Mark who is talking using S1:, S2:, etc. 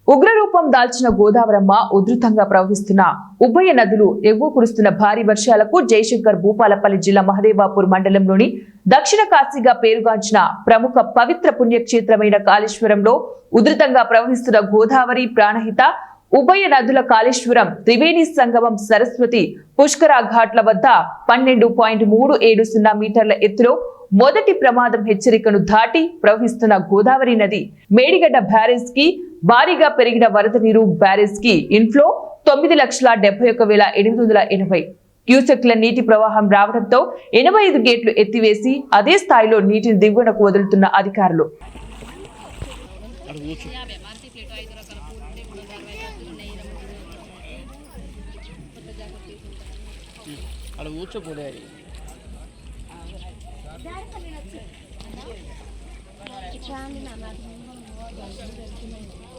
S1: ఉగ్రరూపం దాల్చిన గోదావరమ్మ ఉధృతంగా ప్రవహిస్తున్న ఉభయ నదులు ఎగువ కురుస్తున్న భారీ వర్షాలకు జయశంకర్ భూపాలపల్లి జిల్లా మహదేవాపూర్ మండలంలోని దక్షిణ కాశీగా పేరుగాంచిన ప్రముఖ పవిత్ర పుణ్యక్షేత్రమైన కాళేశ్వరంలో ఉధృతంగా ప్రవహిస్తున్న గోదావరి ప్రాణహిత ఉభయ నదుల కాళేశ్వరం త్రివేణి సంగమం సరస్వతి పుష్కర ఘాట్ల వద్ద 12.370 మీటర్ల ఎత్తులో మొదటి ప్రమాదం హెచ్చరికను దాటి ప్రవహిస్తున్న గోదావరి నది మేడిగడ్డ బ్యారేజ్ కి భారీగా పెరిగిన వరద నీరు బ్యారేజ్ కి ఇన్ఫ్లో 9,71,880 క్యూసెక్ల నీటి ప్రవాహం రావడంతో 85 గేట్లు ఎత్తివేసి అదే స్థాయిలో నీటిని దిగువనకు వదులుతున్న అధికారులు
S2: Jangan